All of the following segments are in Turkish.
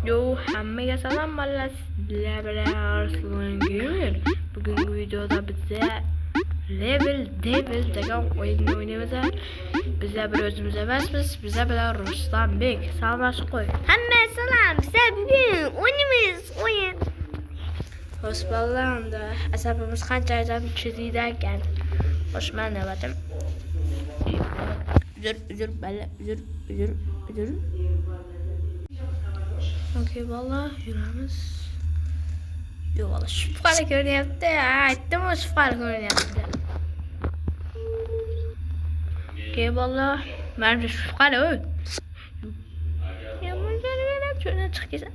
Yo, hammaga salom bolalar. Sizlar bilan Arslan Gamer. Bugungi videoda bize Level Devil degan o'yinni o'ynaymiz. Bizlar bir o'zimiz emasmiz. Bizlar bilan Ruslanbek. Salomlashib qo'y. Hamma salom. Bizlar bugun o'ynaymiz o'yin. Xo'sh bolalar, unda asabimiz qanchadan chiziydi ekan. Xo'sh, men navatim. Uzr bala, uzr. Okey valla yürümüz. Yo valla şüpheli görünüyordu ya. Ettim o şüpheli görünüyordu. Okey valla. Bence şüpheli o. Ya bunu görüyorum. Şöyle çıkacağım.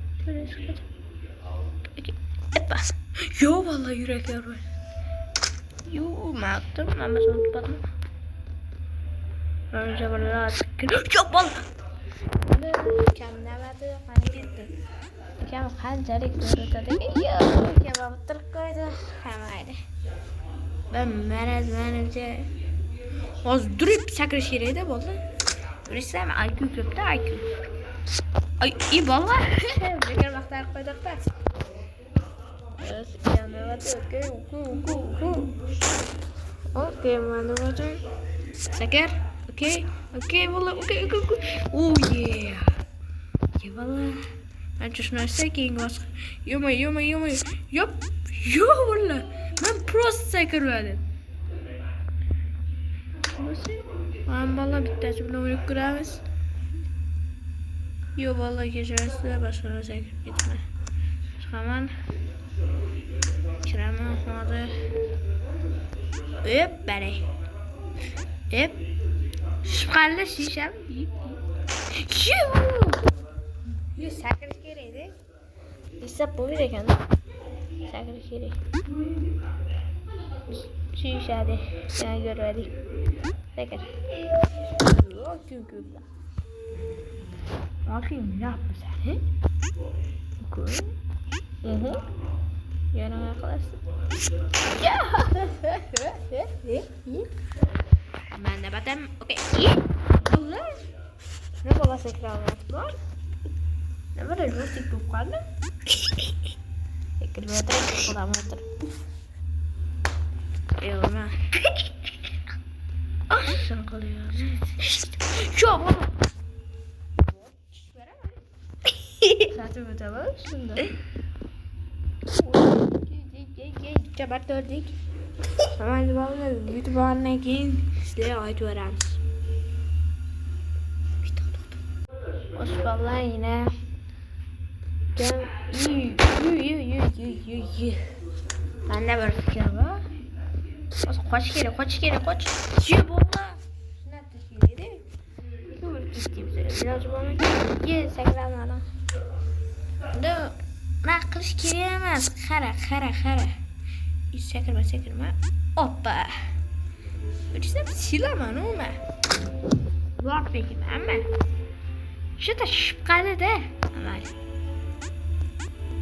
Okey. Epa. Yo valla yürek yarıyor. Yo maktım ama unutmadım. Önce valla sıkıntı. Çok valla. Kendine verdi. Kam qanchalik ko'rsatadi? Yo'q, kam o'tirib qo'ydi. Hamaydi. Menimcha hozir durib sakrish kerak edi bo'ldi. Bilasizmi, IQ ko'pda IQ. Ay, bola. Bekor vaqtlar qo'ydik-da. Okey, mana bu. Sakar. Okey, bola. Okey. Oh yeah. Ya bola. Ben şunu sekeyim başka. Yuma. Yop. Yo valla. Ben prost seker verdim. Nasıl? Ben valla bitti. Şimdi onu kurarız. Yo valla geçerse başka seker gitme. Hemen. Kirama hadi. Hop bari. Hop. Şıkarlı şişem. Yo sakrish kerak edi. Hesab bo'lmaydi ekan. Sakrish kerak. Shishadi. Yana ko'rmadik. Sakar. Yo'q, ko'kda. Bakayım ne yapmış he? Koy. Yana yaklaştı. Ya. Ben de batem. Okey. Allah. Ne baba sakra var? Ne var ya rustik bukanı? Kilometre kilometre. Eyvallah. Sen kalıyor. Şu baba. Satu betul şunda. Coba dördük. Hemen babamla YouTube'a keyin sizlarga aytib beramiz. Hoş vallahi yine. Ben de bir fikir var. Kaç kere. Şey bolla. Ne teşkiliydi? Yürü gittim. Biraz bana ye saklanmadan. Da ne kılış kiremez. Kara. Hiç sakırma. Hoppa. Öyleyse silama ne olma. Var peki ama. Şu da şıpkalı de. Ama.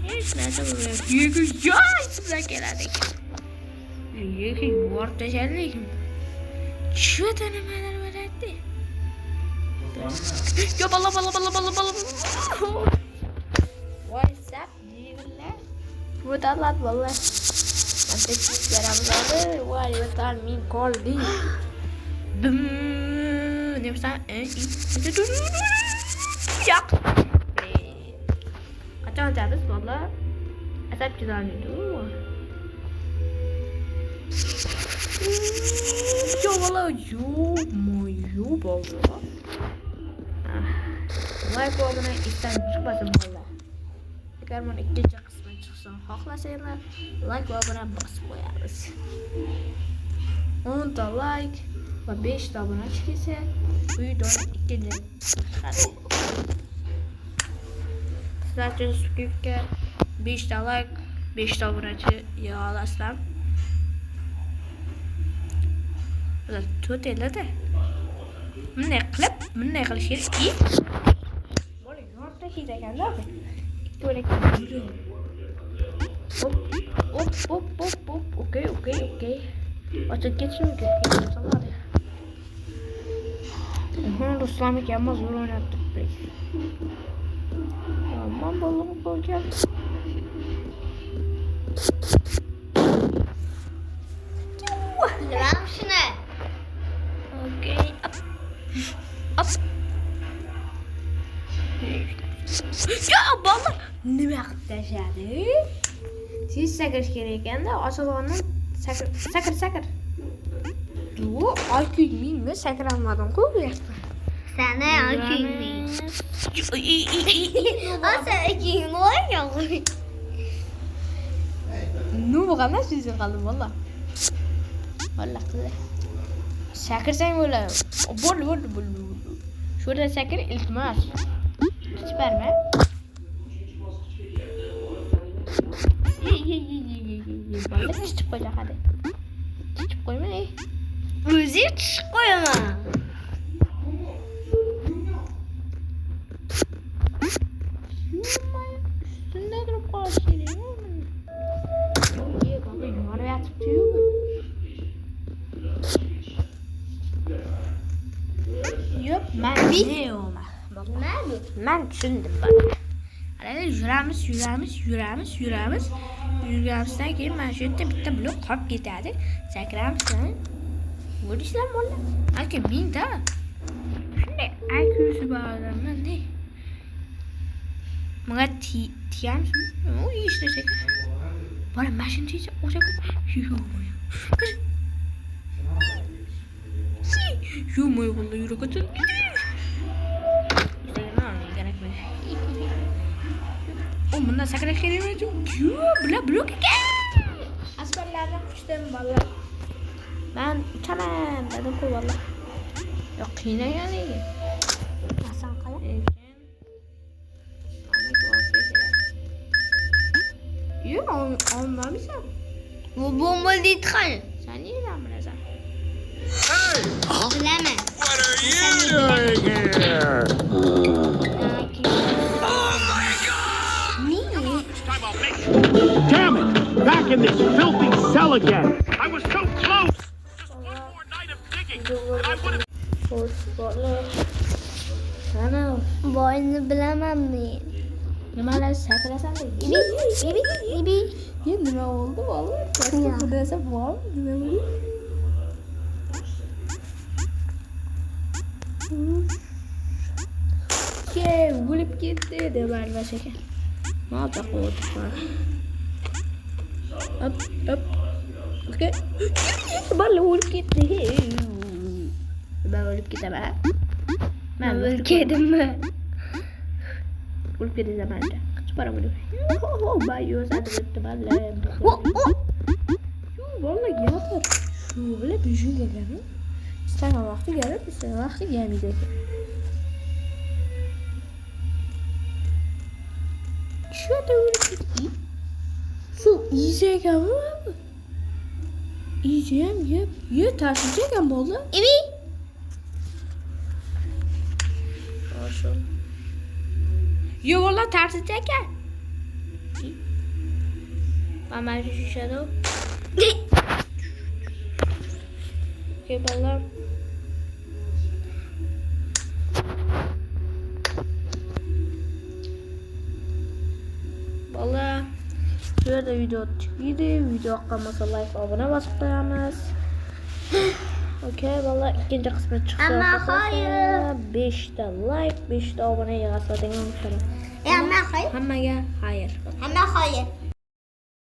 Hiç nerede bu? Yıkı ya isimler geldik. Yıkı orta geldik. Şu denemeler var etti. Ya bala. What's up diyorlar. Bu da lat valla. Nanti yaramaz var ya tan min koldi. Ne bisa? Yak. Kaçan habis valla. Asap güzel itu. Yo valla yo valla. Like olmana işten çıkmasın valla. Eğer bana ikinci kısmı çıksın xohlasanglar like ve abone basıp qo'yamiz. 10 ta like ve 5 ta abone çıksa bu videoning ikinci chiqadi. Sizlar uchun Squidga 5 ta like, 5 ta obunachi yig'a olasizlar. Ular to'telada. Bunday qilish kerak. Bola yorta hid ekanda. Hop. Okey. Açık geçmiyor ki. Ruslanbek yapmaz zor oynattık biz. Ama Aman balım koyacağım. Ver şunu. Okey. Hop. Hop. Ya bala. Nima qilib tashladi? Siz sakrish kerak ekanda, ochig'ini sakr. Yo, men sakralmadim-ku bu yoqda. Sana akıyım. Asa akıyım var ya. Nu bo'lganda sizin qoldim valla. Valla qildi. Sakirsang bo'ladi. Bo'ldi. Shurda sakir iltimos. Hech berma. Valla chiqib qo'yla hadi. Chiqib qo'yma. O'zi chiqib qo'yaman. Üstünde durup konuşuyor. Baba yuvarıya tutuyor. Yok ben ne olma. Ben düşündüm bana. Arada yürümüz. Yürümüzden keyin ben şöyle bitta blok qolib ketadi. Sakramisan. Ko'rishlar bola. Aka mingta. Shunday IQ'si bor odamlar ne? Menga tiyamsizmi? O ishlashak. Bola mashina tiysa o'sha. Yumuy vallahi yürü kaçın. O bundan sakrash kerak emas. Bular blok ekan. Asballardan quchdim bola. Ben uçaman dedim-ku valla. Yok qiynagan ekan. Hasan qala. Yok olmamışsan. Bu bomba değil kan. Sen nereden bilesin? Bilemem. What are you doing here? Niye? Damn it! Back in this filthy cell again. I was so close. Just one more night of digging, and I would have. Sana Bu oyunu bilemem mi? nimalar sakrasan da. İbi. Ya nima oldu vallahi? Ya. Bu desa var. Nima oldu? Ke, o'lib ketdi deb albash ekan. Ne olacak o bana? Hop. Okey. Balla o'lib ketdi. Ben o'lib ketaman. Ben o'lib ketdimmi? O'lib ketdi banda. Para bunu. Bayo zaten bitti balla. Vallahi yatar. Şu böyle bir şey geliyor. İsteyen vakti gelir, isteyen vakti gelmeyecek. Şurada öyle gitti. Şu yiyeceğim mi? Yiyeceğim, ye taşıyacağım valla. İbi. Olsun. Yo valla taşıyacağım. Mama şu shadow. Okey valla. Valla. Şurada video çıktı. Video kalmasa like abone basıp koyamız. Okey valla ikinci kısmı çıktı. Ama hayır. 5'te like, 5'te abone yığasladığım inşallah. Ama hayır. Hammaga hayır. Ama hayır.